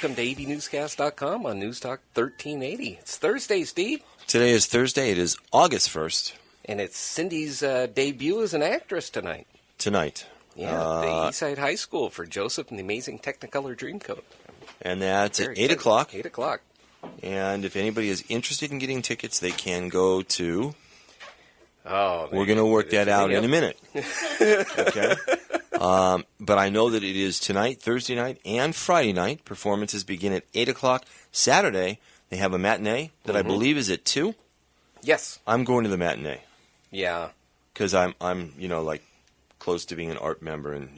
welcome to AVNewsCast.com on News Talk 1380. It's Thursday, Steve. Today is Thursday. It is August 1st. And it's Cindy's debut as an actress tonight. Tonight. Yeah, the Eastside High School for Joseph and the Amazing Technicolor Dreamcoat. And that's at 8 o'clock. 8 o'clock. And if anybody is interested in getting tickets, they can go to... Oh, we're going to work that out in a minute. Okay? But I know that it is tonight, Thursday night, and Friday night. Performances begin at 8 o'clock. Saturday, they have a matinee that I believe is at 2. Yes. I'm going to the matinee. Yeah. Because I'm like close to being an art member, and,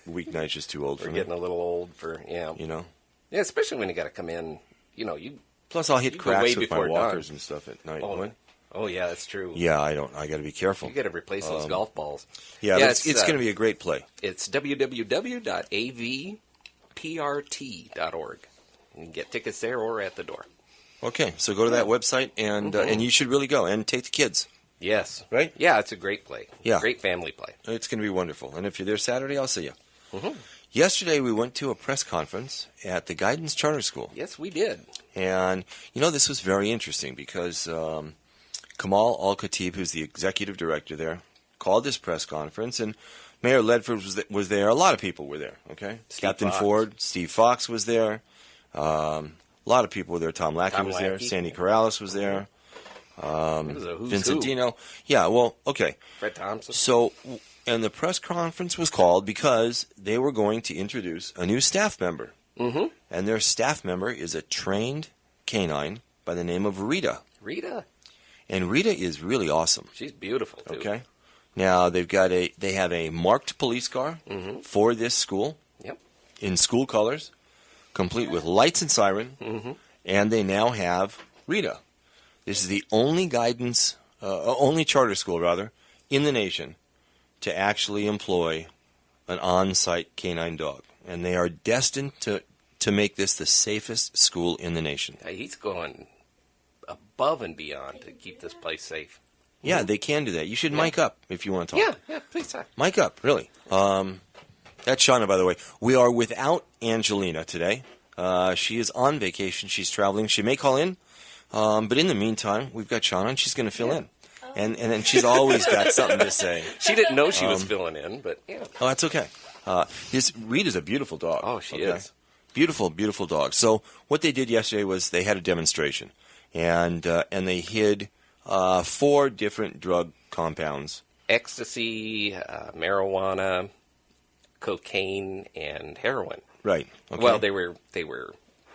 weeknight's just too old for me. We're getting a little old for, Yeah, Yeah, especially when you got to come in, Plus, I'll hit cracks with my before walkers dawn. and stuff at night. Oh, yeah, that's true. Yeah, I got to be careful. You got to replace those golf balls. Yeah, but it's going to be a great play. It's www.avprt.org. You can get tickets there or at the door. Okay, so go to that website, and you should really go and take the kids. Yes. Right? Yeah, it's a great play. Yeah. Great family play. It's going to be wonderful. And if you're there Saturday, I'll see you. Mm-hmm. Yesterday, we went to a press conference at the Guidance Charter School. Yes, we did. And, this was very interesting because Kamal Al-Khatib, who's the executive director there, called this press conference, and Mayor Ledford was there. A lot of people were there, okay? Captain Fox. Ford, Steve Fox was there. A lot of people were there. Tom Lackey was there. Sandy Corrales was there. Vincent Dino. Yeah, well, okay. Fred Thompson. So, and the press conference was called because they were going to introduce a new staff member. Mm-hmm. And their staff member is a trained canine by the name of Rita. Rita. And Rita is really awesome. She's beautiful, too. Okay. Now, they have a marked police car for this school. Yep. In school colors, complete with lights and siren. Mm-hmm. And they now have Rita. This is the only only charter school, rather, in the nation to actually employ an on-site canine dog. And they are destined to make this the safest school in the nation. He's going above and beyond to keep this place safe. Yeah, they can do that. You should mic up if you want to talk. Yeah, please talk. Mic up, really. That's Shauna, by the way. We are without Angelina today. She is on vacation. She's traveling. She may call in. But in the meantime, we've got Shauna, and she's going to fill in. And then she's always got something to say. She didn't know she was filling in, but yeah. Oh, that's okay. Rita's a beautiful dog. Oh, she is. Beautiful, beautiful dog. So what they did yesterday was they had a demonstration, and they hid 4 different drug compounds: Ecstasy, marijuana, cocaine, and heroin. Right. Okay. Well, they were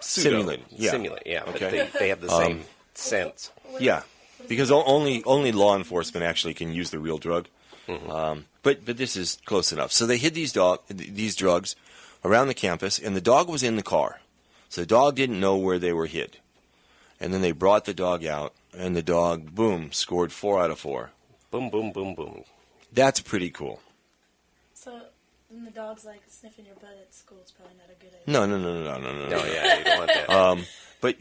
Simulated. Yeah. Simulated, yeah. Okay. But they have the same sense. Yeah, because only law enforcement actually can use the real drug. Mm-hmm. But this is close enough. So they hid these drugs around the campus, and the dog was in the car. So the dog didn't know where they were hid. And then they brought the dog out, and the dog, boom, scored 4 out of 4. Boom, boom, boom, boom. That's pretty cool. So when the dog's like sniffing your butt at school, it's probably not a good idea. No. No, yeah, you don't want that. But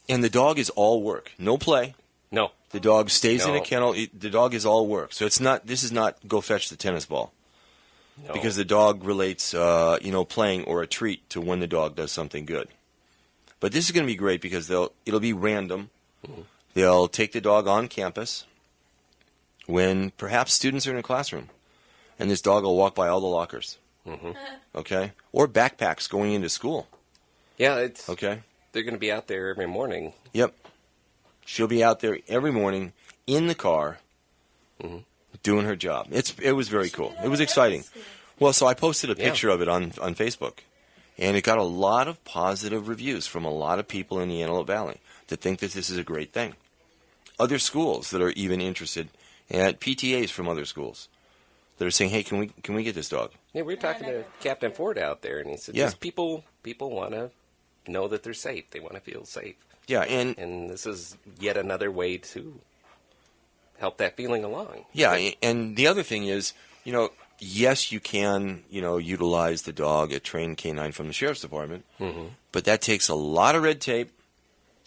and the dog is all work, no play. No. The dog stays in a kennel. The dog is all work. So this is not go fetch the tennis ball. No. Because the dog relates, playing or a treat to when the dog does something good. But this is going to be great because it'll be random. Mm-hmm. They'll take the dog on campus when perhaps students are in a classroom, and this dog will walk by all the lockers. Mm-hmm. Okay? Or backpacks going into school. Yeah, okay. They're going to be out there every morning. Yep. She'll be out there every morning in the car doing her job. It was very cool. It was exciting. Well, so I posted a picture of it on Facebook, and it got a lot of positive reviews from a lot of people in the Antelope Valley that think that this is a great thing. Other schools that are even interested, and PTAs from other schools that are saying, hey, can we get this dog? Yeah, we were talking to Captain Ford out there, and he said, just people want to know that they're safe. They want to feel safe. Yeah, and this is yet another way to help that feeling along. Yeah, and the other thing is, yes, you can, utilize the dog, a trained canine from the sheriff's department, but that takes a lot of red tape.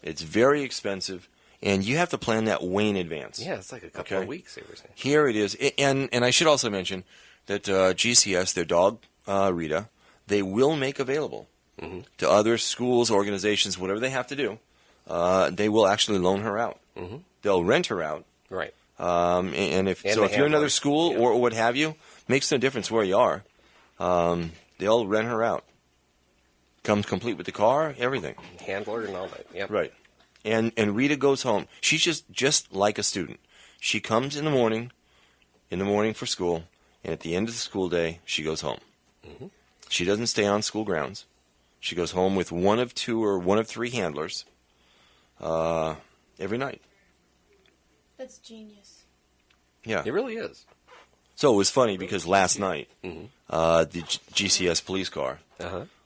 It's very expensive, and you have to plan that way in advance. Yeah, it's like a couple of weeks, they were saying. Here it is, and I should also mention that GCS, their dog, Rita, they will make available to other schools, organizations, whatever they have to do, they will actually loan her out. They'll rent her out. Right. And if you're another school or what have you, makes no difference where you are. They'll rent her out. Comes complete with the car, everything. Handler and all that. Yep. Right. And Rita goes home. She's just like a student. She comes in the morning for school, and at the end of the school day, she goes home. She doesn't stay on school grounds. She goes home with one of two or one of three handlers every night. That's genius. Yeah. It really is. So it was funny because last night, the GCS police car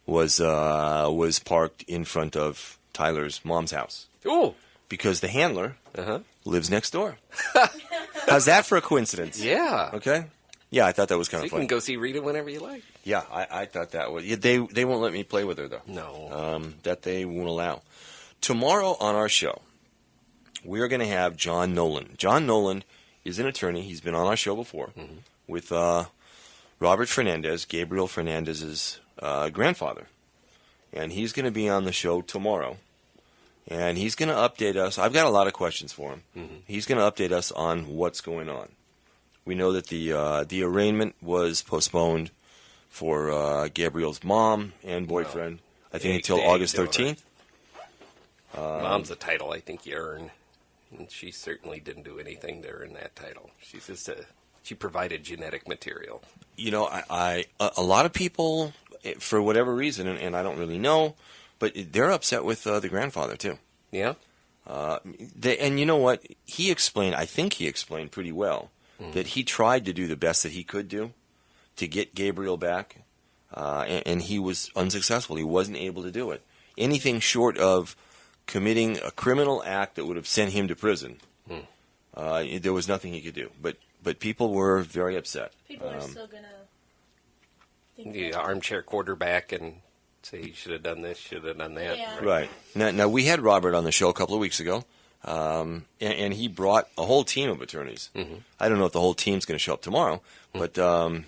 was parked in front of Tyler's mom's house. Ooh. Because the handler lives next door. How's that for a coincidence? Yeah. Okay. Yeah, I thought that was kind So of you funny. can go see Rita whenever you like. Yeah, I thought that was. Yeah, they won't let me play with her though. No. That they won't allow. Tomorrow on our show, we are going to have John Nolan. John Nolan is an attorney. He's been on our show before with Robert Fernandez, Gabriel Fernandez's grandfather, and he's going to be on the show tomorrow. And he's going to update us. I've got a lot of questions for him. He's going to update us on what's going on. We know that the arraignment was postponed for Gabriel's mom and boyfriend, I think, until August 13th. Mom's a title I think you earn. And she certainly didn't do anything to earn that title. She's just she provided genetic material. You know, a lot of people, for whatever reason, and I don't really know, but they're upset with the grandfather, too. Yeah? And you know what? I think he explained pretty well that he tried to do the best that he could do to get Gabriel back, and he was unsuccessful. He wasn't able to do it. Anything short of committing a criminal act that would have sent him to prison, there was nothing he could do. But people were very upset. People are still going to think The armchair quarterback and say he should have done this, should have done that. Yeah. Right. Now, we had Robert on the show a couple of weeks ago, and he brought a whole team of attorneys. I don't know if the whole team's going to show up tomorrow, but and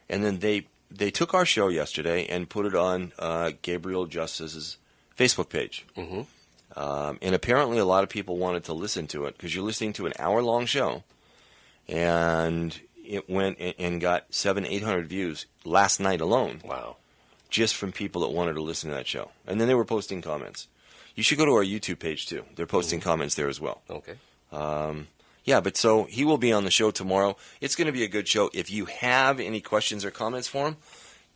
then they took our show yesterday and put it on Gabriel Justice's Facebook page. And apparently a lot of people wanted to listen to it because you're listening to an hour-long show, and it went and got 700-800 views last night alone. Wow. Just from people that wanted to listen to that show. And then they were posting comments. You should go to our YouTube page, too. They're posting comments there as well. Okay. Yeah, but so he will be on the show tomorrow. It's going to be a good show. If you have any questions or comments for him,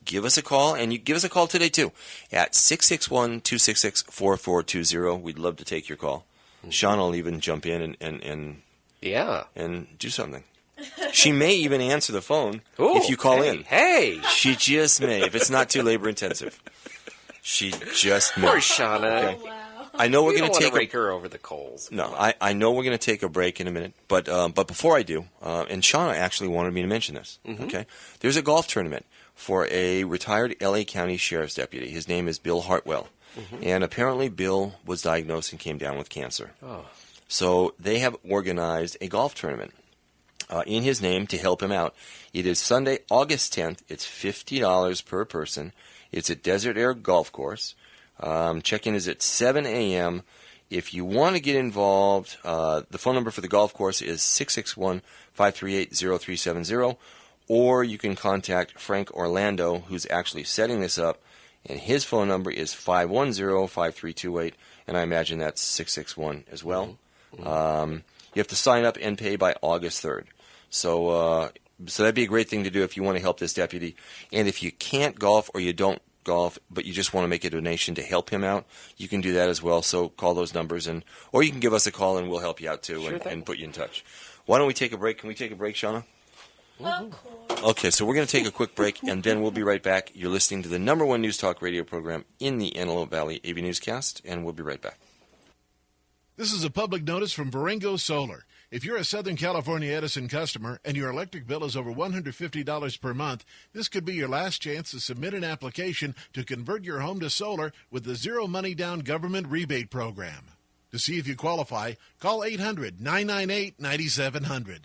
give us a call. And you give us a call today, too, at 661-266-4420. We'd love to take your call. Sean will even jump in and do something. She may even answer the phone if you call in. Hey! She just may, if it's not too labor-intensive. She just may. Poor Shauna. Okay. Oh, wow. I know we're You going don't to want take to rake her over the coals. No, I know we're going to take a break in a minute, but before I do, and Shauna actually wanted me to mention this. Okay, there's a golf tournament for a retired L.A. County Sheriff's deputy. His name is Bill Hartwell, and apparently Bill was diagnosed and came down with cancer. Oh. So they have organized a golf tournament in his name to help him out. It is Sunday, August 10th. It's $50 per person. It's at Desert Air Golf Course. Check-in is at 7 a.m. If you want to get involved, the phone number for the golf course is 661-538-0370, or you can contact Frank Orlando, who's actually setting this up, and his phone number is 510-5328, and I imagine that's 661 as well. You have to sign up and pay by August 3rd. So that'd be a great thing to do if you want to help this deputy. And if you can't golf or you don't golf, but you just want to make a donation to help him out, you can do that as well. So call those numbers, or you can give us a call and we'll help you out too, and put you in touch. Why don't we take a break? Can we take a break, Shauna? Of course. Okay, so we're going to take a quick break, and then we'll be right back. You're listening to the #1 news talk radio program in the Antelope Valley, AVNewsCast, and we'll be right back. This is a public notice from Varengo Solar. If you're a Southern California Edison customer and your electric bill is over $150 per month, this could be your last chance to submit an application to convert your home to solar with the Zero Money Down Government Rebate Program. To see if you qualify, call 800-998-9700.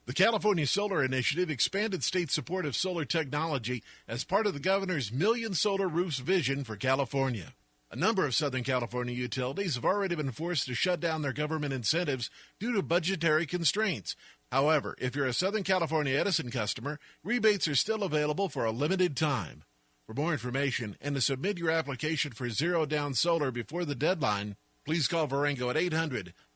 The California Solar Initiative expanded state support of solar technology as part of the governor's Million Solar Roofs vision for California. A number of Southern California utilities have already been forced to shut down their government incentives due to budgetary constraints. However, if you're a Southern California Edison customer, rebates are still available for a limited time. For more information and to submit your application for Zero Down Solar before the deadline, please call Varengo at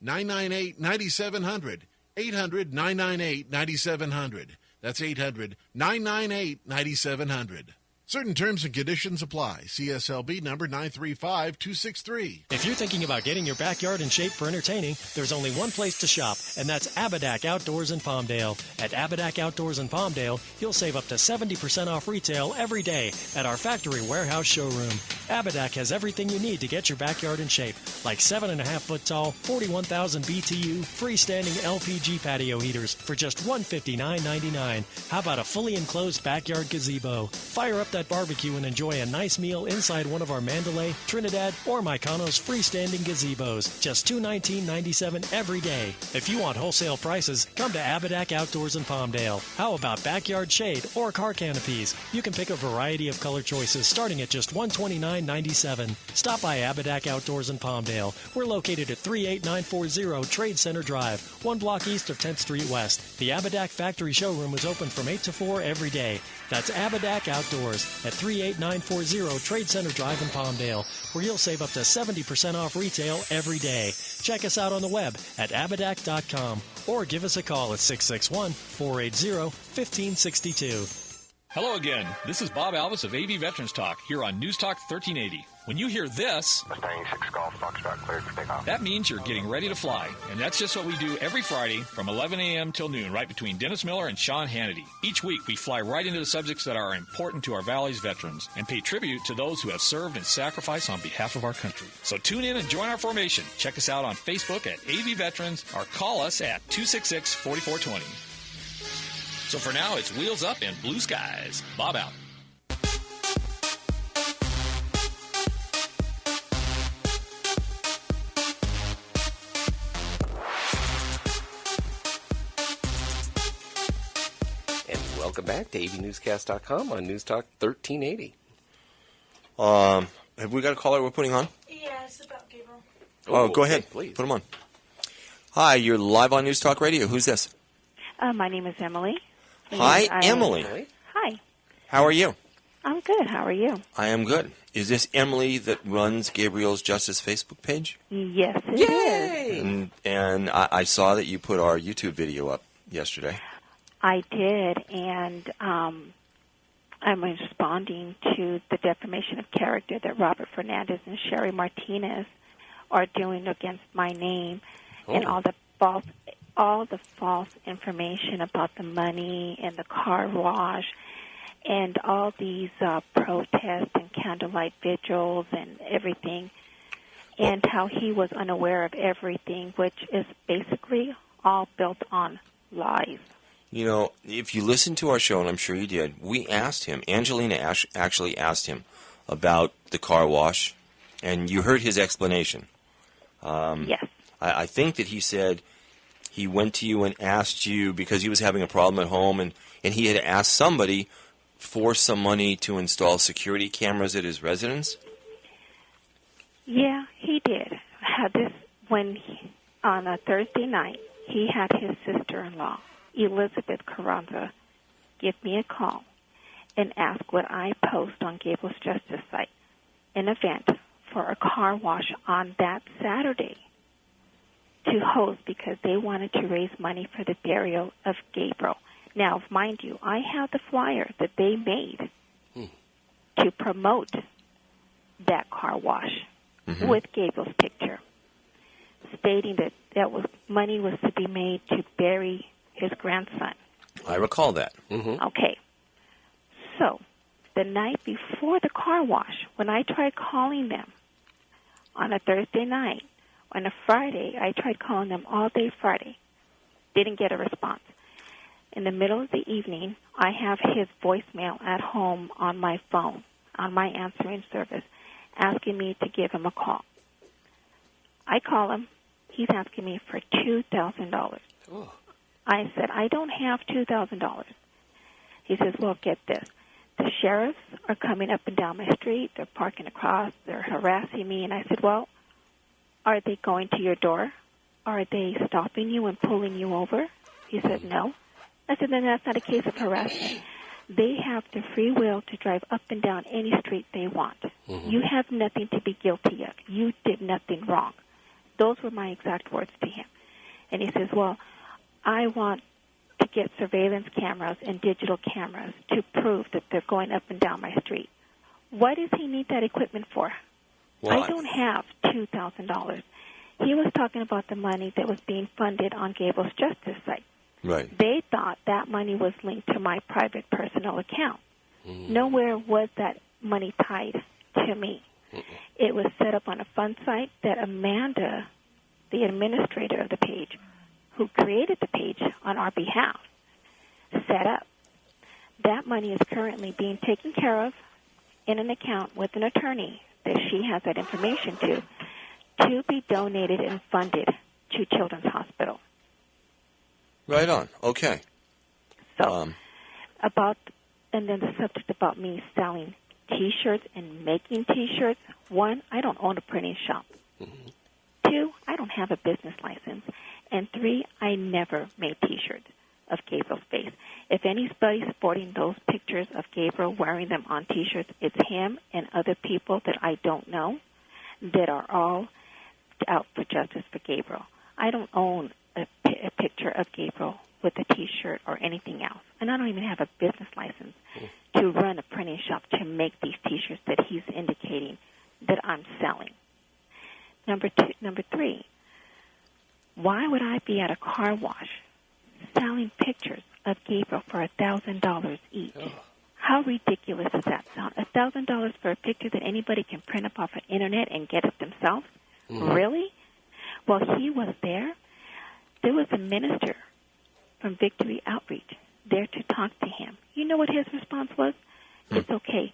800-998-9700. 800-998-9700. That's 800-998-9700. Certain terms and conditions apply. CSLB number 935263. If you're thinking about getting your backyard in shape for entertaining, there's only one place to shop, and that's Abadak Outdoors in Palmdale. At Abadak Outdoors in Palmdale, you'll save up to 70% off retail every day at our factory warehouse showroom. Abadak has everything you need to get your backyard in shape, like 7.5-foot tall, 41,000 BTU, freestanding LPG patio heaters for just $159.99. How about a fully enclosed backyard gazebo? Fire up that barbecue and enjoy a nice meal inside one of our Mandalay, Trinidad, or Mykonos freestanding gazebos. Just $219.97 every day. If you want wholesale prices, come to Abadak Outdoors in Palmdale. How about backyard shade or car canopies? You can pick a variety of color choices starting at just $129.97. Stop by Abadak Outdoors in Palmdale. We're located at 38940 Trade Center Drive, 1 block east of 10th Street West. The Abadak Factory Showroom is open from 8 to 4 every day. That's Abadak Outdoors at 38940 Trade Center Drive in Palmdale, where you'll save up to 70% off retail every day. Check us out on the web at abadak.com or give us a call at 661-480-1562. Hello again. This is Bob Alvis of AV Veterans Talk here on News Talk 1380. When you hear this, Mustang 6 Golf Foxtrot cleared for takeoff. that means you're getting ready to fly. And that's just what we do every Friday from 11 a.m. till noon, right between Dennis Miller and Sean Hannity. Each week, we fly right into the subjects that are important to our Valley's veterans and pay tribute to those who have served and sacrificed on behalf of our country. So tune in and join our formation. Check us out on Facebook at AV Veterans or call us at 266-4420. So for now, it's Wheels Up and Blue Skies. Bob out. And welcome back to AVNewsCast.com on News Talk 1380. Have we got a caller we're putting on? Yeah, it's about Gabriel. Oh, go ahead. Please. Put him on. Hi, you're live on News Talk Radio. Who's this? My name is Emily. Hi, Emily. Hi. How are you? I'm good. How are you? I am good. Is this Emily that runs Gabriel's Justice Facebook page? Yes, it is. Yay! And I saw that you put our YouTube video up yesterday. I did, and I'm responding to the defamation of character that Robert Fernandez and Sherry Martinez are doing against my name and all the false information about the money and the car wash and all these protests and candlelight vigils and everything, and how he was unaware of everything, which is basically all built on lies. You know, if you listen to our show, and I'm sure you did, we asked him, Angelina actually asked him about the car wash, and you heard his explanation. Yes. I think that he said he went to you and asked you because he was having a problem at home, and he had asked somebody for some money to install security cameras at his residence? Yeah, he did. Had this on a Thursday night, he had his sister-in-law, Elizabeth Carranza, give me a call and ask would I post on Gables Justice site an event for a car wash on that Saturday to host because they wanted to raise money for the burial of Gabriel. Now, mind you, I have the flyer that they made to promote that car wash with Gabriel's picture, stating that money was to be made to bury his grandson. I recall that. Okay. So, the night before the car wash, when I tried calling them on a Thursday night, on a Friday, I tried calling them all day Friday. Didn't get a response. In the middle of the evening, I have his voicemail at home on my phone, on my answering service, asking me to give him a call. I call him. He's asking me for $2,000. Oh. I said, I don't have $2,000. He says, well, get this. The sheriffs are coming up and down my street. They're parking across. They're harassing me. And I said, well, are they going to your door? Are they stopping you and pulling you over? He said, no. I said, then that's not a case of harassment. They have the free will to drive up and down any street they want. You have nothing to be guilty of. You did nothing wrong. Those were my exact words to him. And he says, well, I want to get surveillance cameras and digital cameras to prove that they're going up and down my street. What does he need that equipment for? Well, I don't have $2,000. He was talking about the money that was being funded on Gabriel's Justice site. Right. They thought that money was linked to my private personal account. Nowhere was that money tied to me. It was set up on a fund site that Amanda, the administrator of the page, who created the page on our behalf, set up. That money is currently being taken care of in an account with an attorney that she has that information to be donated and funded to Children's Hospital. Right on. Okay. So, and then the subject about me selling T-shirts and making T-shirts. 1, I don't own a printing shop. 2, I don't have a business license. And 3, I never made T-shirts of Gabriel's face. If anybody's sporting those pictures of Gabriel wearing them on T-shirts, it's him and other people that I don't know that are all out for justice for Gabriel. I don't own a picture of Gabriel with a T-shirt or anything else. And I don't even have a business license to run a printing shop to make these T-shirts that he's indicating that I'm selling. Number 3, why would I be at a car wash selling pictures of Gabriel for $1,000 each? How ridiculous does that sound? $1,000 for a picture that anybody can print up off the internet and get it themselves? Really? Well, he was there. There was a minister from Victory Outreach there to talk to him. You know what his response was? It's okay.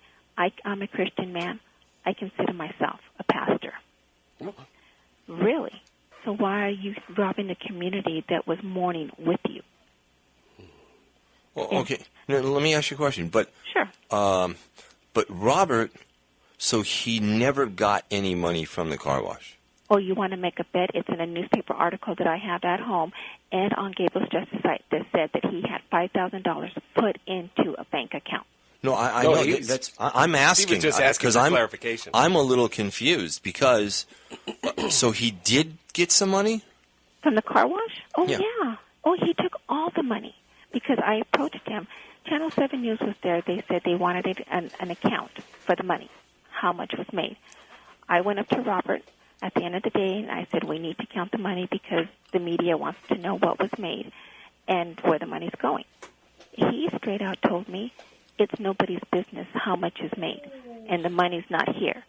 I'm a Christian man. I consider myself a pastor. Really? So why are you robbing the community that was mourning with you? Well, okay. Now, let me ask you a question. But Sure. But Robert, so he never got any money from the car wash. Oh, you want to make a bet? It's in a newspaper article that I have at home and on Gabriel's Justice site that said that he had $5,000 put into a bank account. No, I No, know he was- that's. I'm asking. He was just asking for clarification. I'm a little confused because. So he did get some money From the car wash? Oh, Yeah. yeah. Oh, he took all the money because I approached him. Channel 7 News was there. They said they wanted an account for the money, how much was made. I went up to Robert at the end of the day, and I said, we need to count the money because the media wants to know what was made and where the money's going. He straight out told me it's nobody's business how much is made, and the money's not here.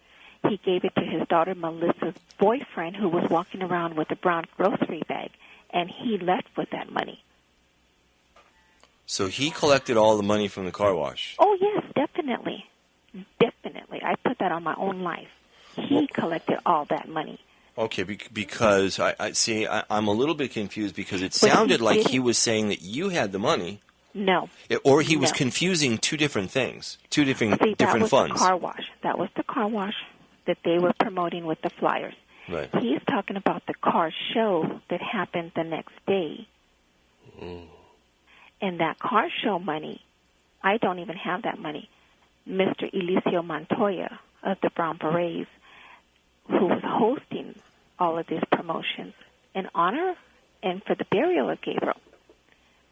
He gave it to his daughter Melissa's boyfriend, who was walking around with a brown grocery bag, and he left with that money. So he collected all the money from the car wash. Oh, yes, definitely. Definitely. I put that on my own life. He collected all that money. Okay, because I see, I'm a little bit confused because it But he sounded like didn't. he was saying that you had the money, No. or he was No. confusing two different things, two different See, that different was funds. the car wash. That was the car wash that they were promoting with the flyers. Right. He's talking about the car show that happened the next day. And that car show money, I don't even have that money. Mr. Eliseo Montoya of the Brown Berets, who was hosting all of these promotions in honor and for the burial of Gabriel.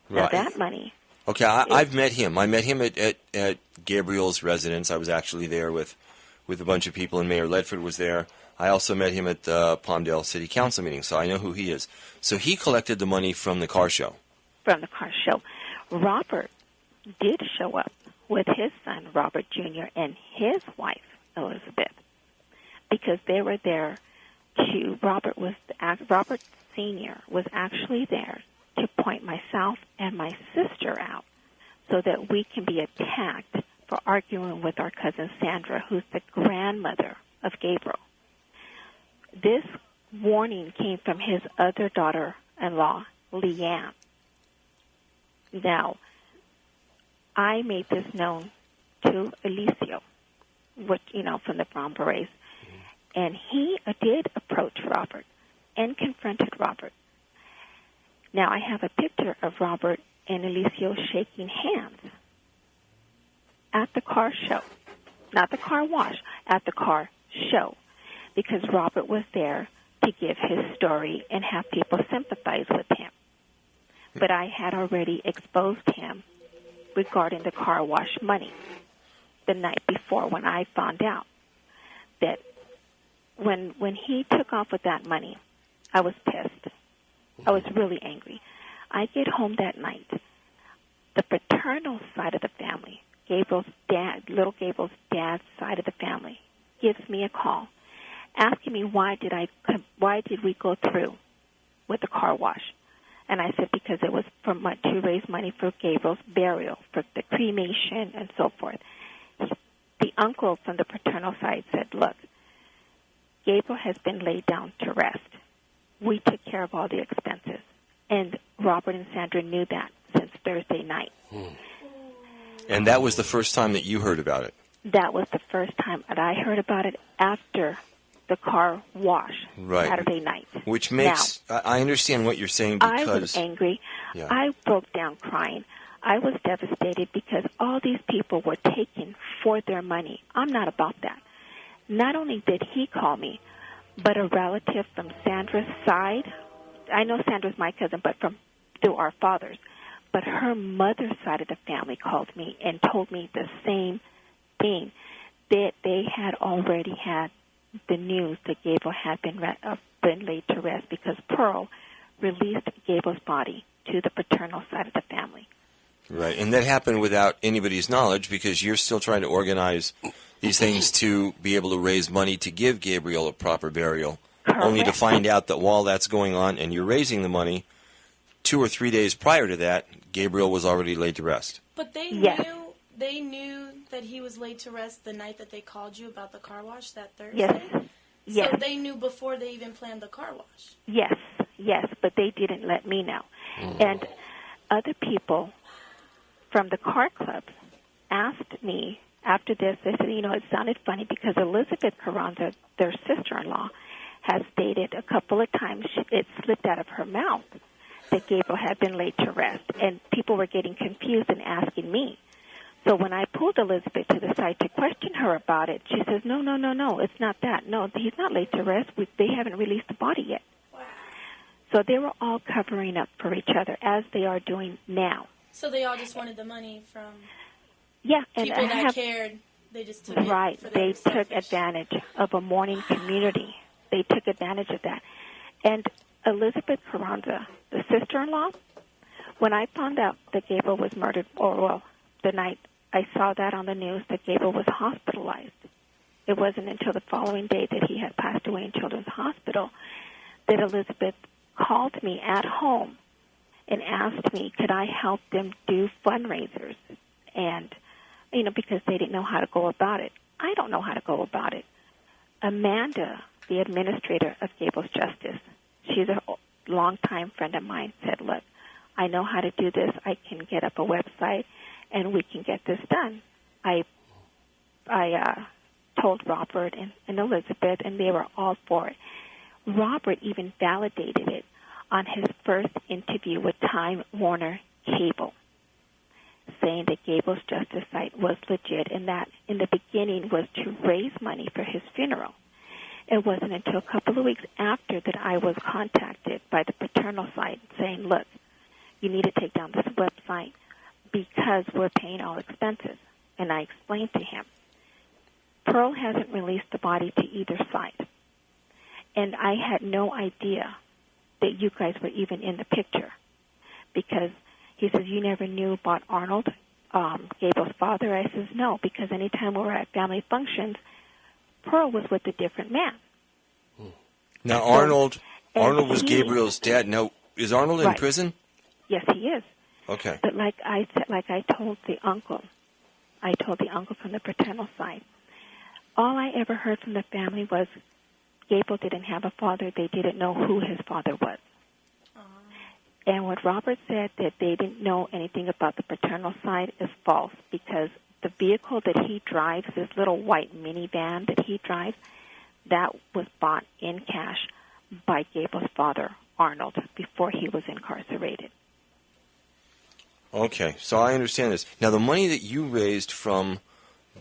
Now Right. that money. Okay, I've met him. I met him at Gabriel's residence. I was actually there with a bunch of people, and Mayor Ledford was there. I also met him at the Palmdale City Council meeting, so I know who he is. So he collected the money from the car show. From the car show. Robert did show up with his son, Robert Jr., and his wife, Elizabeth, because they were there to, Robert Sr. was actually there to point myself and my sister out so that we can be attacked for arguing with our cousin Sandra, who's the grandmother of Gabriel. This warning came from his other daughter-in-law, Leanne. Now, I made this known to Alicio, which, from the Brown Berets, and he did approach Robert and confronted Robert. Now, I have a picture of Robert and Alicio shaking hands at the car show. Not the car wash, at the car show, because Robert was there to give his story and have people sympathize with him. But I had already exposed him regarding the car wash money the night before, when I found out that when he took off with that money, I was pissed. I was really angry. I get home that night. The paternal side of the family, little Gabriel's dad's side of the family, gives me a call asking me why did we go through with the car wash. And I said because it was to raise money for Gabriel's burial, for the cremation and so forth. The uncle from the paternal side said, look, Gabriel has been laid down to rest. We took care of all the expenses. And Robert and Sandra knew that since Thursday night. And that was the first time that you heard about it? That was the first time that I heard about it after the car wash Saturday night. Which makes, now, I understand what you're saying because... I was angry. Yeah. I broke down crying. I was devastated because all these people were taken for their money. I'm not about that. Not only did he call me, but a relative from Sandra's side. I know Sandra's my cousin, but through our fathers. But her mother's side of the family called me and told me the same thing, that they had already had the news that Gabriel had been laid to rest because Pearl released Gabriel's body to the paternal side of the family. Right, and that happened without anybody's knowledge because you're still trying to organize these things to be able to raise money to give Gabriel a proper burial, correct, only to find out that while that's going on and you're raising the money, 2 or 3 days prior to that, Gabriel was already laid to rest. But they knew that he was laid to rest the night that they called you about the car wash that Thursday? Yes. So they knew before they even planned the car wash? Yes, but they didn't let me know. And other people from the car club asked me after this, they said, it sounded funny because Elizabeth Carranza, their sister-in-law, has stated a couple of times, it slipped out of her mouth that Gabriel had been laid to rest. And people were getting confused and asking me. So when I pulled Elizabeth to the side to question her about it, she says, no, it's not that. No, he's not laid to rest. They haven't released the body yet. Wow. So they were all covering up for each other, as they are doing now. So they all just wanted the money from and people that cared. They just took it. Right. They took advantage of a mourning community. They took advantage of that. And Elizabeth Carranza, the sister-in-law, when I found out that Gabriel was murdered, the night I saw that on the news that Gabriel was hospitalized, it wasn't until the following day that he had passed away in Children's Hospital that Elizabeth called me at home and asked me, could I help them do fundraisers? And, because they didn't know how to go about it. I don't know how to go about it. Amanda, the administrator of Gabriel's Justice, she's a longtime friend of mine, said, look, I know how to do this. I can get up a website, and we can get this done. I told Robert and Elizabeth, and they were all for it. Robert even validated it on his first interview with Time Warner Cable, saying that Gabriel's Justice site was legit and that in the beginning was to raise money for his funeral. It wasn't until a couple of weeks after that I was contacted by the paternal side saying, look, you need to take down this website because we're paying all expenses. And I explained to him, Pearl hasn't released the body to either side. And I had no idea that you guys were even in the picture because he says, you never knew about Arnold, Gabriel's father? I says, no, because anytime we were at family functions, Pearl was with a different man. Now, Arnold was Gabriel's dad. Now, is Arnold in prison? Yes, he is. Okay. But like I told the uncle from the paternal side, all I ever heard from the family was Gabriel didn't have a father. They didn't know who his father was. And what Robert said that they didn't know anything about the paternal side is false, because the vehicle that he drives, this little white minivan that he drives, that was bought in cash by Gable's father, Arnold, before he was incarcerated. Okay, so I understand this. Now, the money that you raised from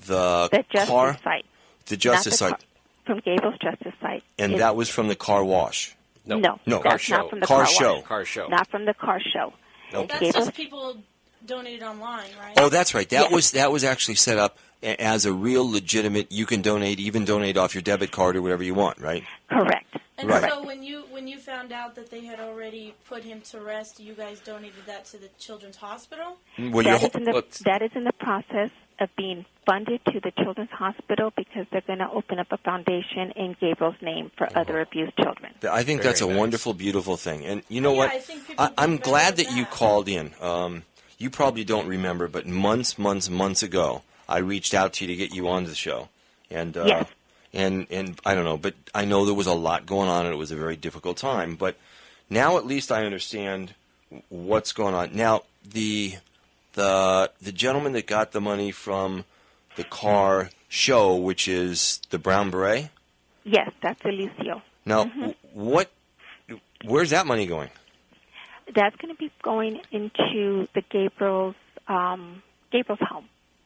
the Justice car, site. the Justice site, From Gable's Justice site. and that was from the car wash. No, No. that's Car show. not from the Car car show. wash. Car show. Not from the car show. Nope. That's Gable's- just people donated online, right? Oh, that's right. That Yes. was actually set up as a real legitimate. You can even donate off your debit card or whatever you want, right? Correct. And Right. so when you found out that they had already put him to rest, you guys donated that to the Children's Hospital? Well, That is in the process of being funded to the Children's Hospital, because they're going to open up a foundation in Gabriel's name for other abused children. I think that's a Very nice. wonderful, beautiful thing. And you know Yeah, what? I think people I'm do better glad with that you that. called in. You probably don't remember, but months ago, I reached out to you to get you on the show. And Yes. and I don't know, but I know there was a lot going on, and it was a very difficult time. But now at least I understand what's going on. Now, the gentleman that got the money from the car show, which is the Brown Beret. Yes, that's Alicio. Now, where's that money going? That's going to be going into the Gabriel's home,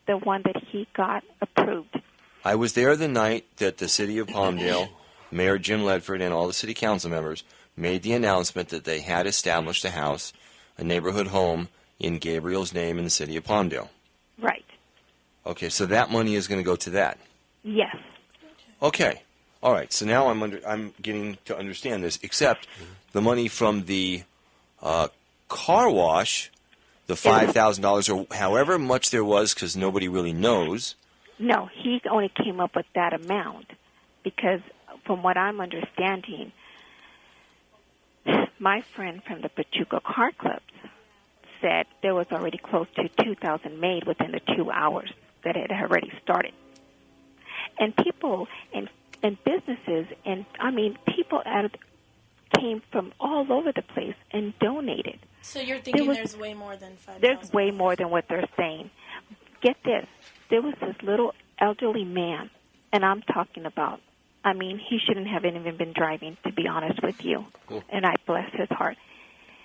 the one that he got approved. I was there the night that the city of Palmdale, Mayor Jim Ledford, and all the city council members made the announcement that they had established a house, a neighborhood home, in Gabriel's name in the city of Palmdale. Right. Okay, so that money is going to go to that. Yes. Okay. All right. So now I'm getting to understand this. Except the money from the car wash, the $5,000 or however much there was, because nobody really knows. No, he only came up with that amount because, from what I'm understanding, my friend from the Pachuca Car Clubs said there was already close to $2,000 made within the 2 hours that it had already started. And people and businesses and, people came from all over the place and donated. So you're thinking there's way more than 5,000? There's way more than what they're saying. Get this. There was this little elderly man, and I'm talking about, he shouldn't have even been driving, to be honest with you. Cool. And I bless his heart.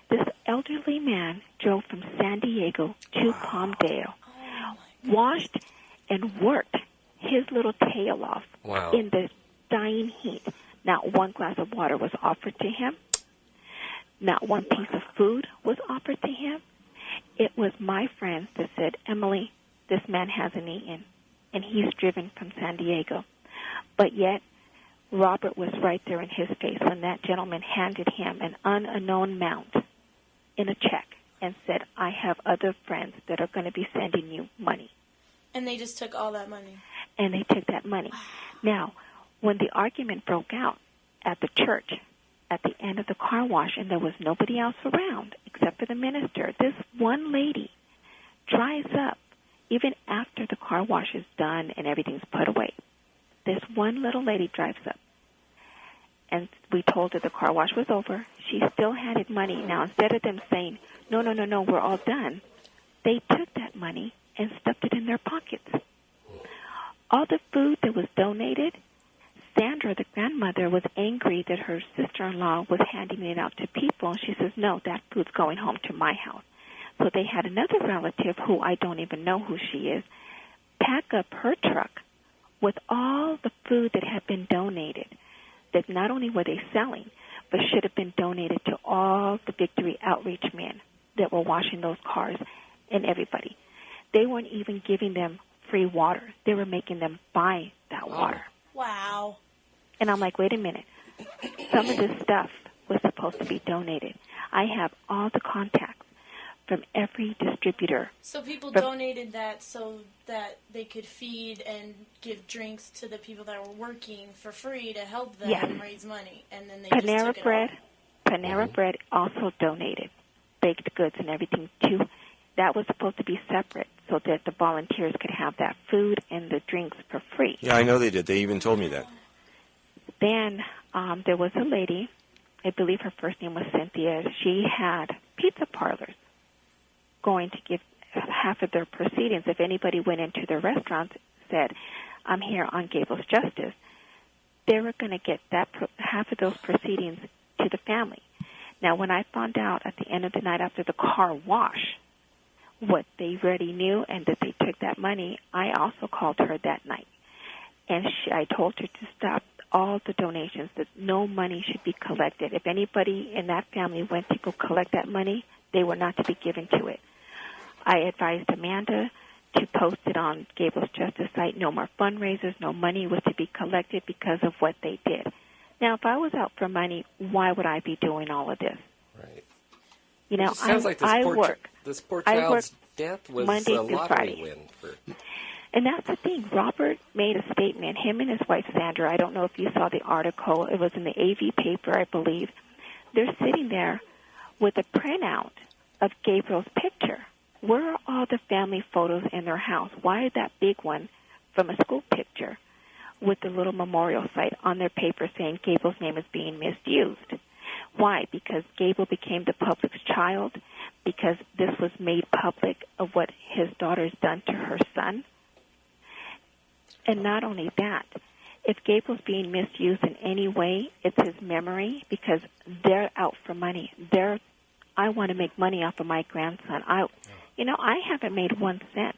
This elderly man drove from San Diego to Palmdale, washed and worked his little tail off in the dying heat. Not one glass of water was offered to him. Not one piece of food was offered to him. It was my friends that said, Emily, this man hasn't eaten, and he's driven from San Diego. But yet, Robert was right there in his face when that gentleman handed him an unknown amount in a check and said, I have other friends that are going to be sending you money. And they just took all that money? And they took that money. Now, when the argument broke out at the church, at the end of the car wash, and there was nobody else around except for the minister, this one lady drives up, even after the car wash is done and everything's put away. This one little lady drives up, and we told her the car wash was over. She still had money. Now, instead of them saying, no, we're all done, they took that money and stuffed it in their pockets. All the food that was donated, Sandra, the grandmother, was angry that her sister-in-law was handing it out to people. She says, no, that food's going home to my house. So they had another relative, who I don't even know who she is, pack up her truck with all the food that had been donated, that not only were they selling, but should have been donated to all the Victory Outreach men that were washing those cars and everybody. They weren't even giving them free water. They were making them buy that water. Wow. And I'm like, wait a minute. Some of this stuff was supposed to be donated. I have all the contacts from every distributor. So people donated that so that they could feed and give drinks to the people that were working for free to help them raise money. And then they just took it all. Panera Bread also donated baked goods and everything too. That was supposed to be separate so that the volunteers could have that food and the drinks for free. Yeah, I know they did. They even told me that. Then there was a lady, I believe her first name was Cynthia. She had pizza parlors going to give half of their proceedings. If anybody went into their restaurants and said, I'm here on Gables Justice, they were going to get that half of those proceedings to the family. Now, when I found out at the end of the night after the car wash what they already knew and that they took that money, I also called her that night. And I told her to stop all the donations, that no money should be collected. If anybody in that family went to go collect that money, they were not to be given to it. I advised Amanda to post it on Gables Justice site. No more fundraisers, no money was to be collected because of what they did. Now, if I was out for money, why would I be doing all of this? Right. You know, Sounds like this poor child's death was Monday a through lottery Friday. win. And that's the thing. Robert made a statement, him and his wife, Sandra. I don't know if you saw the article. It was in the AV paper, I believe. They're sitting there with a printout of Gabriel's picture. Where are all the family photos in their house? Why that big one from a school picture with the little memorial site on their paper saying Gabriel's name is being misused? Why? Because Gabriel became the public's child, because this was made public of what his daughter's done to her son. And not only that, if Gabriel's being misused in any way, it's his memory, because they're out for money. I want to make money off of my grandson. I haven't made 1 cent.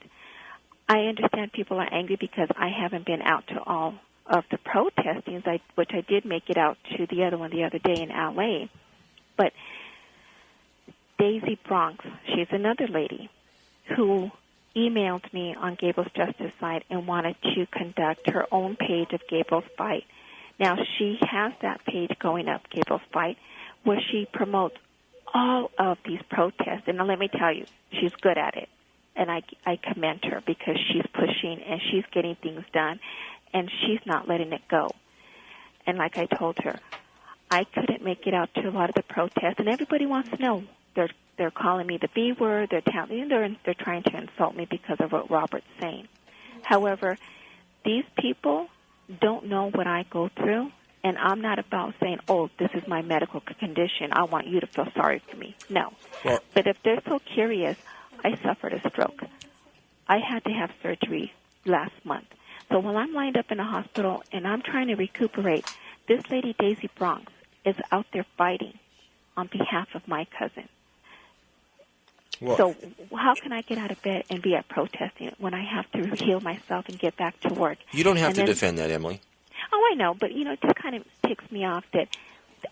I understand people are angry because I haven't been out to all of the protestings, which I did make it out to the other one the other day in L.A. But Daisy Bronx, she's another lady who emailed me on Gables Justice site and wanted to conduct her own page of Gables Fight. Now, she has that page going up, Gables Fight, where she promotes all of these protests. And now let me tell you, she's good at it. And I commend her because she's pushing and she's getting things done, and she's not letting it go. And like I told her, I couldn't make it out to a lot of the protests, and everybody wants to know. They're calling me the B word. They're trying to insult me because of what Robert's saying. However, these people don't know what I go through, and I'm not about saying, oh, this is my medical condition. I want you to feel sorry for me. No. Well, but if they're so curious, I suffered a stroke. I had to have surgery last month. So while I'm lined up in a hospital and I'm trying to recuperate, this lady, Daisy Bronx, is out there fighting on behalf of my cousin. well, So how can I get out of bed and be at protesting when I have to heal myself and get back to work? you don't have And to then- defend that, Emily. Oh, I know, but, it just kind of ticks me off that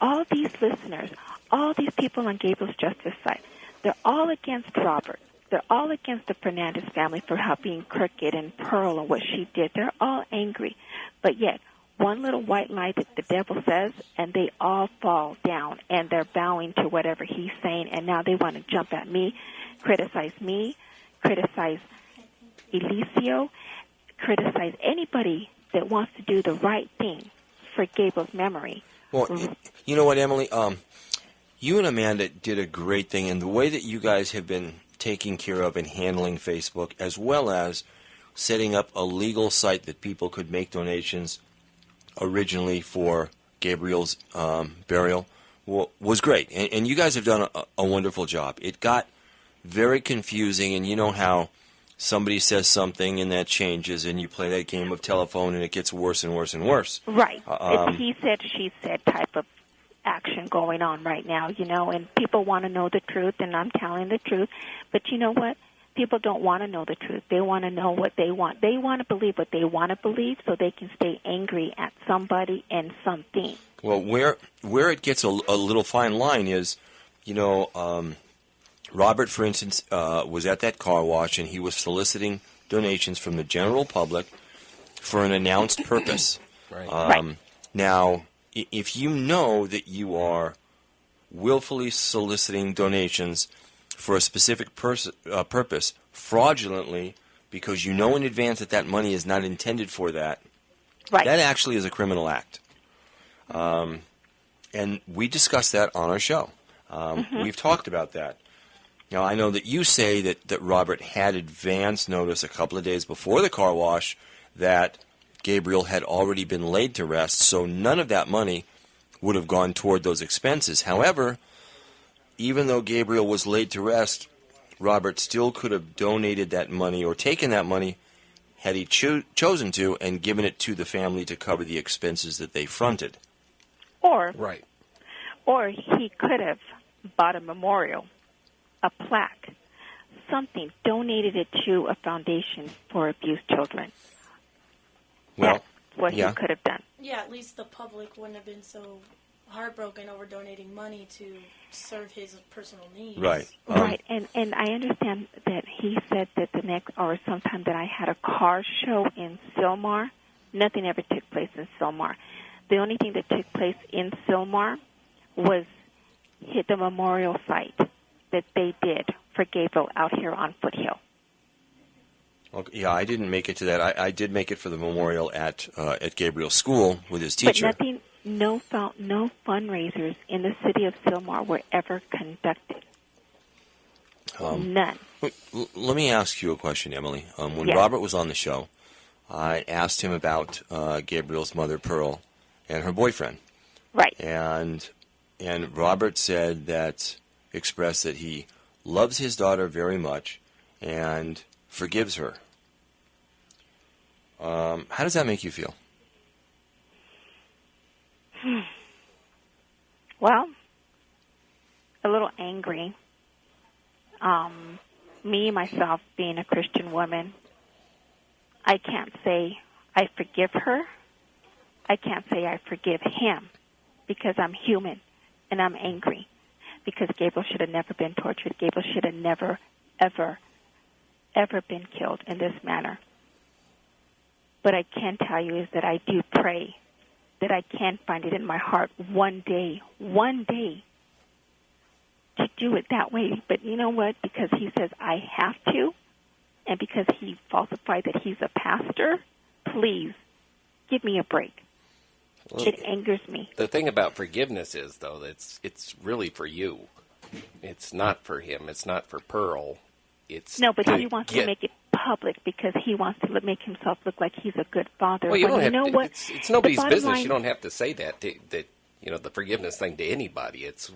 all these listeners, all these people on Gables Justice site, they're all against Robert. They're all against the Fernandez family for how being crooked and Pearl and what she did. They're all angry. But yet, one little white lie that the devil says, and they all fall down, and they're bowing to whatever he's saying, and now they want to jump at me, criticize Elicio, criticize anybody that wants to do the right thing for Gable's memory. Well, you know what, Emily? You and Amanda did a great thing, and the way that you guys have been taking care of and handling Facebook, as well as setting up a legal site that people could make donations originally for Gabriel's burial, was great. And you guys have done a wonderful job. It got very confusing, and you know how somebody says something and that changes, and you play that game of telephone, and it gets worse and worse and worse. Right. It's he said, she said type of action going on right now, and people want to know the truth, and I'm telling the truth. But you know what? People don't want to know the truth. They want to know what they want. They want to believe what they want to believe so they can stay angry at somebody and something. Well, where it gets a little fine line is, Robert, for instance, was at that car wash, and he was soliciting donations from the general public for an announced purpose. Right. Now, if you know that you are willfully soliciting donations for a specific purpose fraudulently because you know in advance that money is not intended for that, Right. that actually is a criminal act. And we discussed that on our show. We've talked about that. Now, I know that you say that Robert had advance notice a couple of days before the car wash that Gabriel had already been laid to rest, so none of that money would have gone toward those expenses. However, even though Gabriel was laid to rest, Robert still could have donated that money or taken that money had he chosen to and given it to the family to cover the expenses that they fronted. Or Right. Or he could have bought a memorial, a plaque, something, donated it to a foundation for abused children. Well, That's what he could have done. Yeah, at least the public wouldn't have been so heartbroken over donating money to serve his personal needs. Right. Right, and I understand that he said that the next, or sometime that I had a car show in Sylmar. Nothing ever took place in Sylmar. The only thing that took place in Sylmar was hit the memorial site that they did for Gabriel out here on Foothill. Okay, yeah, I didn't make it to that. I did make it for the memorial at Gabriel's school with his teacher. But nothing, no fundraisers in the city of Sylmar were ever conducted. None. Let me ask you a question, Emily. When Yes. Robert was on the show, I asked him about Gabriel's mother, Pearl, and her boyfriend. Right. And Robert said expressed that he loves his daughter very much and forgives her. How does that make you feel? Well, a little angry. Me, myself, being a Christian woman, I can't say I forgive her. I can't say I forgive him because I'm human and I'm angry because Gabriel should have never been tortured. Gabriel should have never, ever, ever been killed in this manner. But I can tell you is that I do pray that I can find it in my heart one day to do it that way. But you know what? Because he says I have to, and because he falsified that he's a pastor, please give me a break. Well, it angers me. The thing about forgiveness is, though, that it's really for you. It's not for him. It's not for Pearl. It's No, but he wants to make it public because he wants to make himself look like he's a good father. Well, you don't you have know to, what? it's nobody's The bottom business. line- You don't have to say that the forgiveness thing to anybody. It's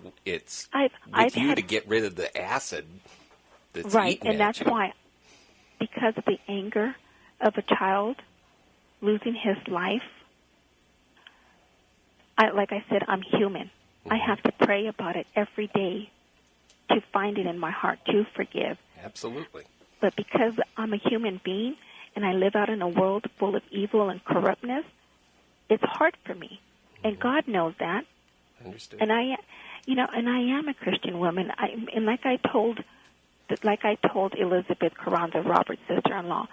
I've you had- to get rid of the acid that's right, eating and at that's you. why, because of the anger of a child losing his life, like I said, I'm human. I have to pray about it every day to find it in my heart to forgive. Absolutely. But because I'm a human being and I live out in a world full of evil and corruptness, it's hard for me. And God knows that. Understood. And I am a Christian woman. And like I told Elizabeth Carranza, Robert's sister-in-law,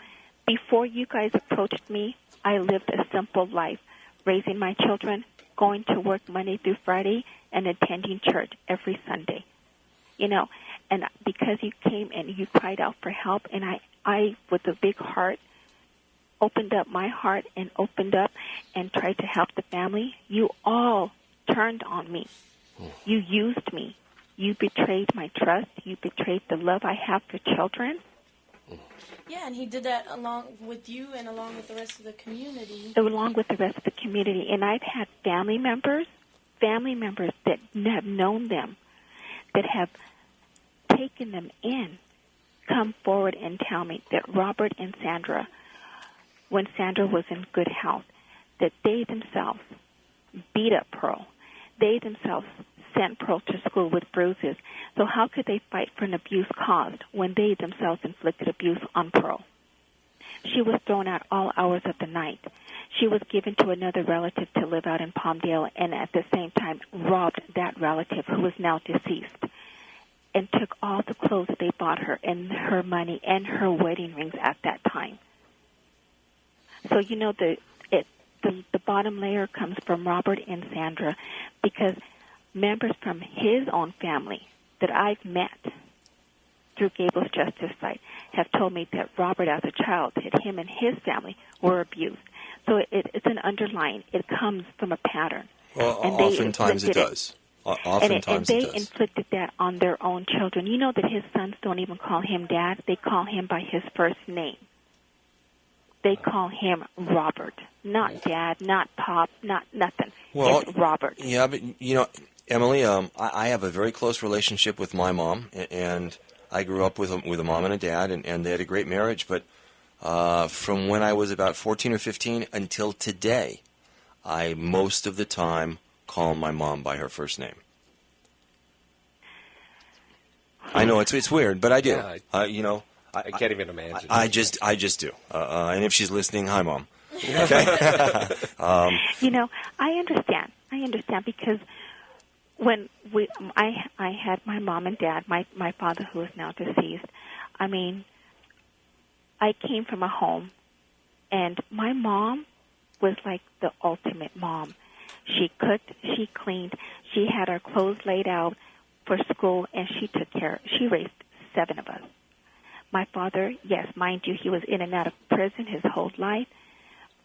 before you guys approached me, I lived a simple life, raising my children, going to work Monday through Friday, and attending church every Sunday. And because you came and you cried out for help, and I with a big heart, opened up my heart and opened up and tried to help the family, you all turned on me. You used me. You betrayed my trust. You betrayed the love I have for children. Yeah, and he did that along with you and along with the rest of the community. Along with the rest of the community. And I've had family members that have known them, that have taken them in, come forward and tell me that Robert and Sandra, when Sandra was in good health, that they themselves beat up Pearl. They themselves sent Pearl to school with bruises. So how could they fight for an abuse caused when they themselves inflicted abuse on Pearl? She was thrown out all hours of the night. She was given to another relative to live out in Palmdale and at the same time robbed that relative who is now deceased and took all the clothes that they bought her and her money and her wedding rings at that time. So, the bottom layer comes from Robert and Sandra because members from his own family that I've met through Gabriel's Justice site have told me that Robert, as a child, that him and his family were abused. So it's an underlying. It comes from a pattern. Well, And they oftentimes it inflicted does. And Oftentimes they it does. inflicted that on their own children. You know that his sons don't even call him Dad. They call him by his first name. They call him Robert, not Dad, not Pop, not nothing. Well, It's Robert. Yeah, but Emily, I have a very close relationship with my mom, and I grew up with a mom and a dad, and they had a great marriage. But from when I was about 14 or 15 until today, I most of the time call my mom by her first name. I know it's weird, but I do. Yeah, I can't even imagine. I just do. And if she's listening, hi, Mom. Okay. I understand because when I had my mom and dad, my father who is now deceased. I mean, I came from a home, and my mom was like the ultimate mom. She cooked, she cleaned, she had our clothes laid out for school, and she raised 7 of us. My father, yes, mind you, he was in and out of prison his whole life,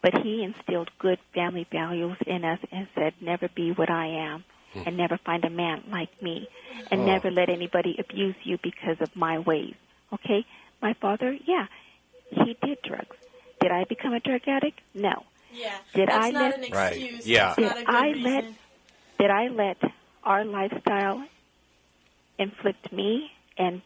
but he instilled good family values in us and said, never be what I am, and never find a man like me, and never let anybody abuse you because of my ways. Okay? My father, yeah, he did drugs. Did I become a drug addict? No. Yeah, did that's I not let, an excuse. Right. Yeah. That's not a good reason. Did I let our lifestyle inflict me and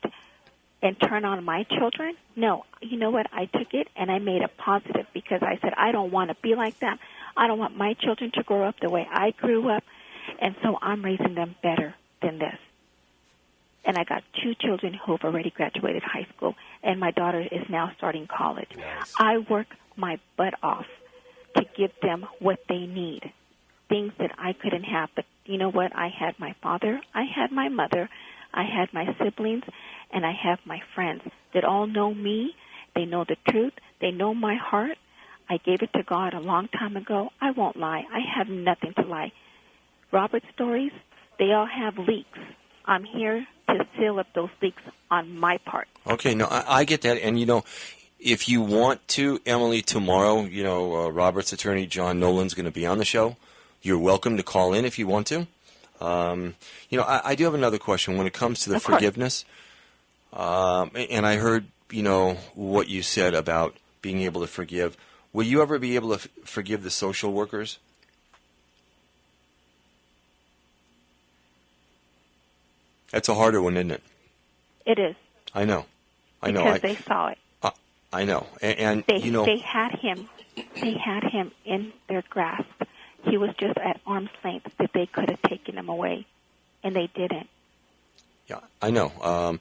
turn on my children? No. You know what? I took it and I made it positive because I said, I don't want to be like that. I don't want my children to grow up the way I grew up, and so I'm raising them better than this. And I got 2 children who have already graduated high school, and my daughter is now starting college. Nice. I work my butt off to give them what they need, things that I couldn't have. But you know what? I had my father, I had my mother, I had my siblings, and I have my friends that all know me. They know the truth. They know my heart. I gave it to God a long time ago. I won't lie. I have nothing to lie. Robert's stories, they all have leaks. I'm here to seal up those leaks on my part. Okay, no, I get that. And, if you want to, Emily, tomorrow, Robert's attorney, John Nolan's going to be on the show. You're welcome to call in if you want to. I do have another question when it comes to the forgiveness. And I heard, what you said about being able to forgive. Will you ever be able to forgive the social workers? That's a harder one, isn't it? It is. I know. Because they saw it. I know. And they had him. They had him in their grasp. He was just at arm's length that they could have taken him away, and they didn't. Yeah, I know.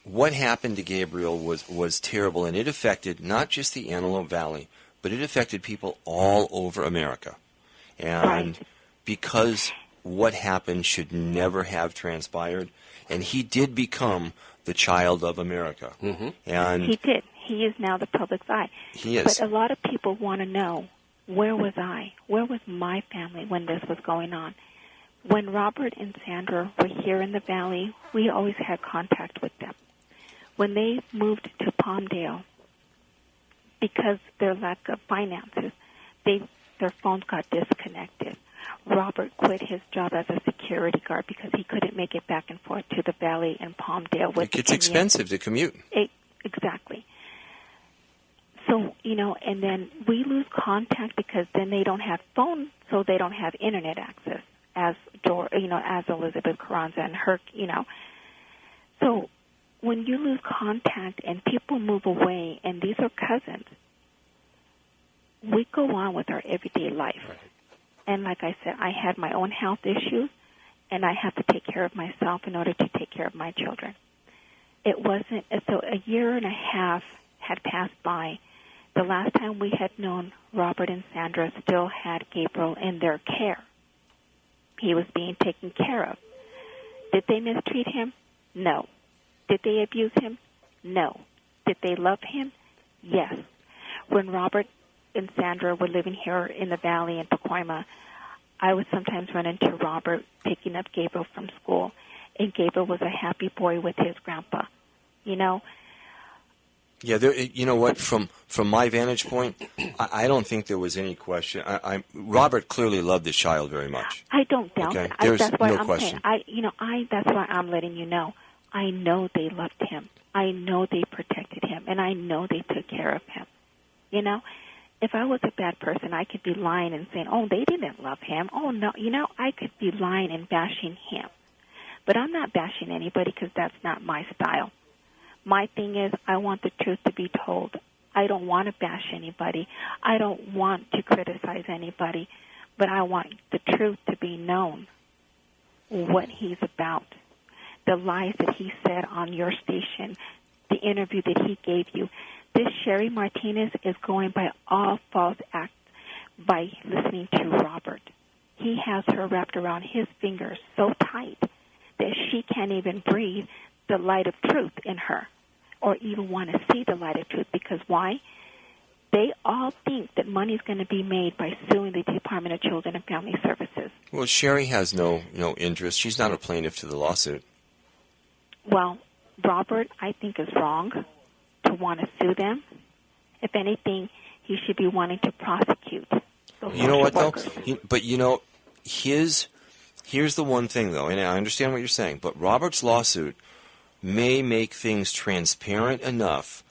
What happened to Gabriel was terrible, and it affected not just the Antelope Valley, but it affected people all over America. And because what happened should never have transpired, and he did become the child of America. Mm-hmm. And he did. He is now the public's eye. He is. But a lot of people want to know, where was I? Where was my family when this was going on? When Robert and Sandra were here in the valley, we always had contact with them. When they moved to Palmdale, because their lack of finances, their phones got disconnected. Robert quit his job as a security guard because he couldn't make it back and forth to the valley and Palmdale. It gets expensive to commute. Exactly. So, and then we lose contact because then they don't have phones, so they don't have internet access as Elizabeth Carranza and her, So when you lose contact and people move away, and these are cousins, we go on with our everyday life. Right. And like I said, I had my own health issues, and I have to take care of myself in order to take care of my children. It wasn't, so a year and a half had passed by. The last time we had known, Robert and Sandra still had Gabriel in their care. He was being taken care of. Did they mistreat him? No. Did they abuse him? No. Did they love him? Yes. When Robert and Sandra were living here in the valley in Pacoima, I would sometimes run into Robert picking up Gabriel from school, and Gabriel was a happy boy with his grandpa, Yeah, you know what? From my vantage point, I don't think there was any question. Robert clearly loved this child very much. I don't doubt okay? it. There's that's why no I'm question. saying. That's why I'm letting you know. I know they loved him. I know they protected him, and I know they took care of him. if I was a bad person, I could be lying and saying, oh, they didn't love him. Oh, no, I could be lying and bashing him. But I'm not bashing anybody because that's not my style. My thing is I want the truth to be told. I don't want to bash anybody. I don't want to criticize anybody, but I want the truth to be known, what he's about, the lies that he said on your station, the interview that he gave you. This Sherry Martinez is going by all false acts by listening to Robert. He has her wrapped around his fingers so tight that she can't even breathe the light of truth in her or even want to see the light of truth. Because why? They all think that money's going to be made by suing the Department of Children and Family Services. Well, Sherry has no interest. She's not a plaintiff to the lawsuit. Well, Robert, I think, is wrong to want to sue them. If anything, he should be wanting to prosecute those You know what, though? workers. Here's the one thing, though, and I understand what you're saying, but Robert's lawsuit may make things transparent enough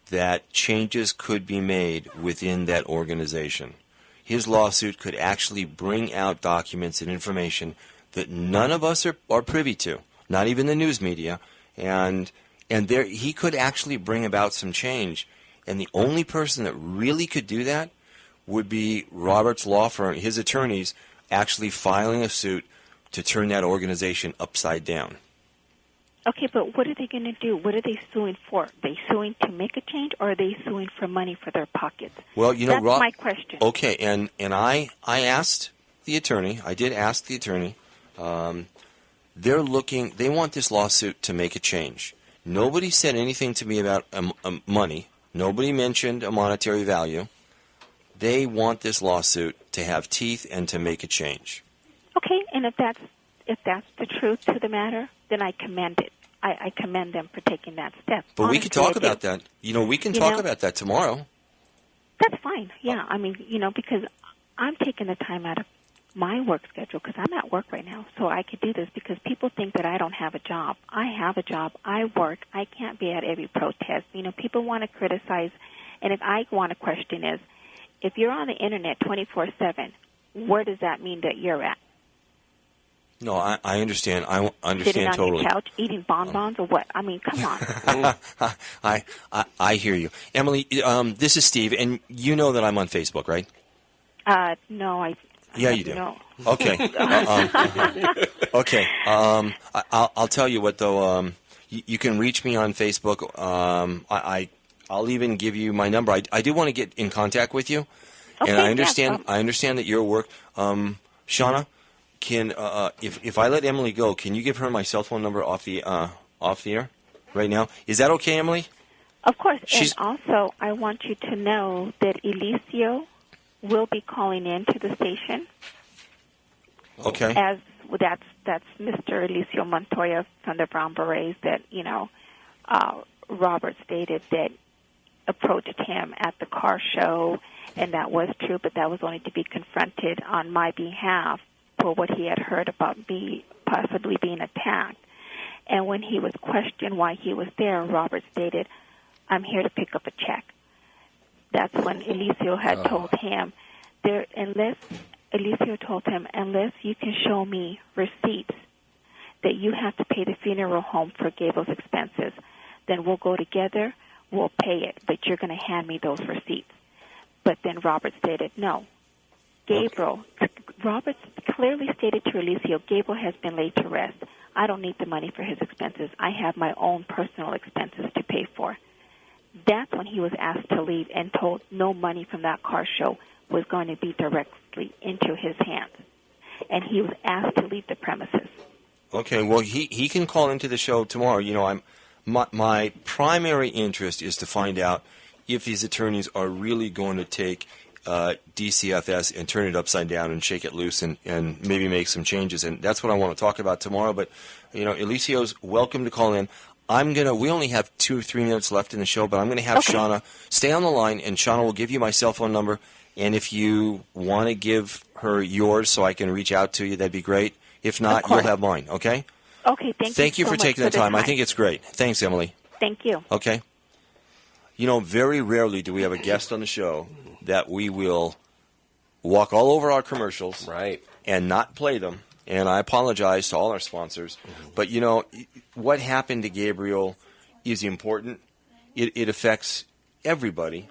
that changes could be made within that organization. His lawsuit could actually bring out documents and information that none of us are privy to, not even the news media, and there he could actually bring about some change. And the only person that really could do that would be Robert's law firm, his attorneys, actually filing a suit to turn that organization upside down. Okay, but what are they going to do? What are they suing for? Are they suing to make a change, or are they suing for money for their pockets? Well, that's my question. Okay, and I asked the attorney. I did ask the attorney. They want this lawsuit to make a change. Nobody said anything to me about money. Nobody mentioned a monetary value. They want this lawsuit to have teeth and to make a change. Okay, and if that's the truth to the matter, then I commend it. I commend them for taking that step. But honestly, we could talk about that. We can talk about that tomorrow. That's fine. Yeah, I mean, because I'm taking the time out of my work schedule because I'm at work right now, so I could do this because people think that I don't have a job. I have a job. I work. I can't be at every protest. People want to criticize, and if I want to question is, if you're on the Internet 24/7, where does that mean that you're at? No, I understand. I understand Sitting on totally. your couch eating bonbons or what? I mean, come on. I hear you. Emily, this is Steve, and you know that I'm on Facebook, right? No, Yeah, you do. No. Okay. Okay. I'll tell you what, though. You can reach me on Facebook. I'll even give you my number. I do want to get in contact with you, okay, and I understand. I understand that your work, Shauna. Can if I let Emily go, can you give her my cell phone number off the air right now? Is that okay, Emily? Of course. And also, I want you to know that Elicio will be calling in to the station. Okay. As that's Mr. Elicio Montoya from the Brown Berets that Robert stated that approached him at the car show, and that was true, but that was only to be confronted on my behalf for what he had heard about me possibly being attacked. And when he was questioned why he was there, Robert stated, I'm here to pick up a check. That's when Elicio had told him, Elicio told him, unless you can show me receipts that you have to pay the funeral home for Gable's expenses, then we'll go together, we'll pay it, but you're going to hand me those receipts. But then Robert stated, no. Robert clearly stated to Elicio, Gable has been laid to rest. I don't need the money for his expenses. I have my own personal expenses to pay for. That's when he was asked to leave and told no money from that car show was going to be directly into his hands. And he was asked to leave the premises. Okay, well, he can call into the show tomorrow. My primary interest is to find out if these attorneys are really going to take DCFS and turn it upside down and shake it loose and maybe make some changes. And that's what I want to talk about tomorrow. But, Elicio's welcome to call in. We only have 2 or 3 minutes left in the show, but I'm going to have Shauna stay on the line, and Shauna will give you my cell phone number. And if you want to give her yours so I can reach out to you, that'd be great. If not, you'll have mine, okay? Okay, thank you for taking the time. I think it's great. Thanks, Emily. Thank you. Okay. Very rarely do we have a guest on the show that we will walk all over our commercials Right. and not play them. And I apologize to all our sponsors. But, you know, what happened to Gabriel is important. It affects everybody.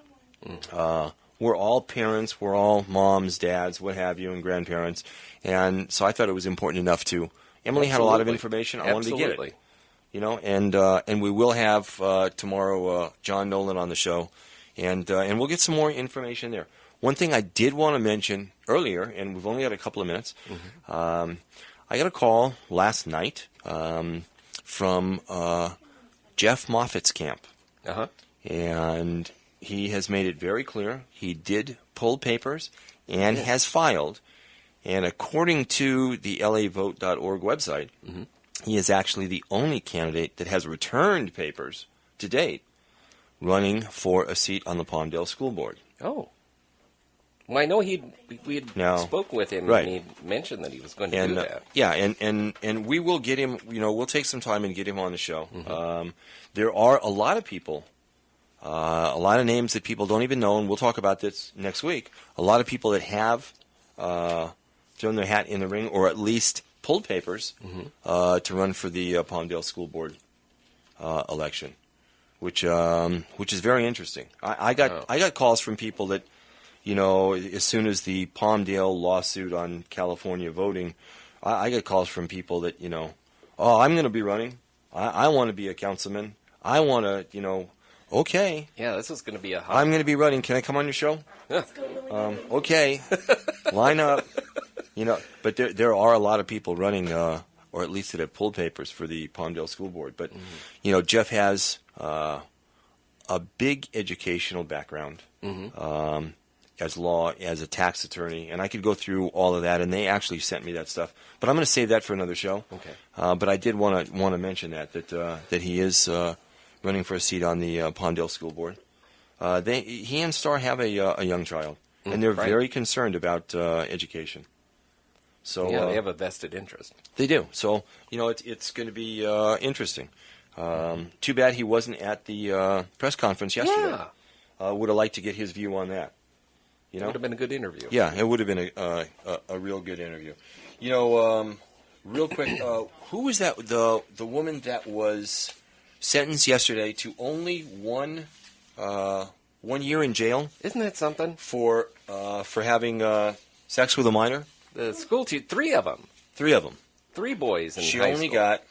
We're all parents. We're all moms, dads, what have you, and grandparents. And so I thought it was important enough to. Emily had a lot of Absolutely. information. I wanted to get Absolutely. it. You know, and we will have tomorrow John Nolan on the show, and we'll get some more information there. One thing I did want to mention earlier, and we've only got a couple of minutes. I got a call last night from Jeff Moffitt's camp, Uh-huh. and he has made it very clear he did pull papers and has filed. And according to the LAVote.org website, he is actually the only candidate that has returned papers to date running for a seat on the Palmdale School Board. Oh. Well, I know we had No. spoken with him, Right. and he mentioned that he was going to And do that. yeah, and we will get him. You know, we'll take some time and get him on the show. There are a lot of people, a lot of names that people don't even know, and we'll talk about this next week. A lot of people that have thrown their hat in the ring, or at least pulled papers to run for the Palmdale School Board election, which is very interesting. I got calls from people that, you know, as soon as the Palmdale lawsuit on California voting, I get calls from people that, you know, oh, I'm going to be running. I want to be a councilman. I want to, you know, okay, Yeah, this is going to be a hot. I'm going to be running. Can I come on your show? Okay, line up. You know, but there are a lot of people running, or at least that have pulled papers for the Palmdale School Board. But, you know, Jeff has a big educational background. As a tax attorney, and I could go through all of that, and they actually sent me that stuff. But I'm going to save that for another show. Okay. But I did want to mention that he is running for a seat on the Palmdale School Board. He and Star have a young child, and they're right. very concerned about education. So Yeah, they have a vested interest. they do. So, you know, it's going to be interesting. Too bad he wasn't at the press conference yesterday. Yeah. Would have liked to get his view on that. You It know, would have been a good interview. yeah, it would have been a real good interview. You know, real quick, who was that? The woman that was sentenced yesterday to only 1 year in jail Isn't that something? for having sex with a minor. The school teacher, 3 of them. 3 of them. 3 boys in She high only school.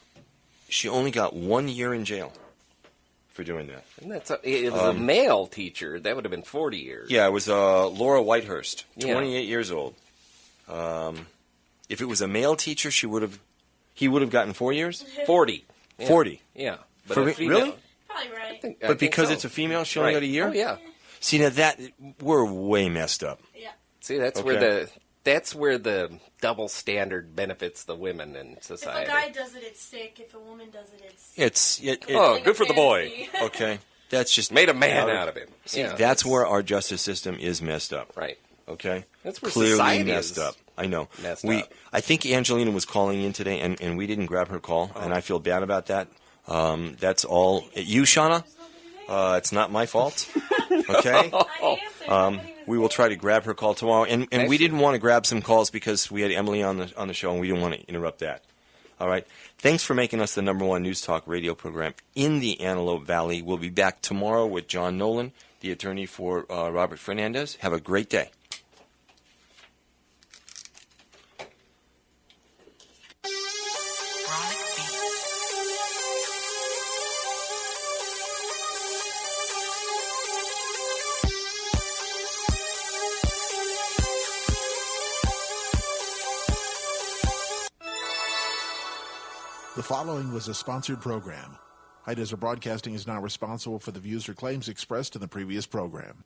got 1 year in jail for doing that. And it was a male teacher. That would have been 40 years. Yeah, it was Laura Whitehurst, Yeah. 28 years old. If it was a male teacher, he would have gotten 4 years. 40. Yeah. 40. Yeah. But For a me- female- really? Probably right. I think But because so. it's a female, she only Right. got a year? Oh, yeah. See, now we're way messed up. Yeah. See, that's where the double standard benefits the women in If society. a guy does it, it's sick. If a woman does it, it's Oh, like good a for the boy. fantasy. Okay. That's just Made a man out of him. See, Yeah, that's where our justice system is messed up. Right. Okay? That's where Clearly society messed is up. I know. messed up. I think Angelina was calling in today, and we didn't grab her call, and I feel bad about that. That's all. You, Shauna? It's not my fault. Okay? I answered. We will try to grab her call tomorrow, and we Actually- didn't want to grab some calls because we had Emily on the show, and we didn't want to interrupt that. All right. Thanks for making us the #1 news talk radio program in the Antelope Valley. We'll be back tomorrow with John Nolan, the attorney for Robert Fernandez. Have a great day. The following was a sponsored program. High Desert Broadcasting is not responsible for the views or claims expressed in the previous program.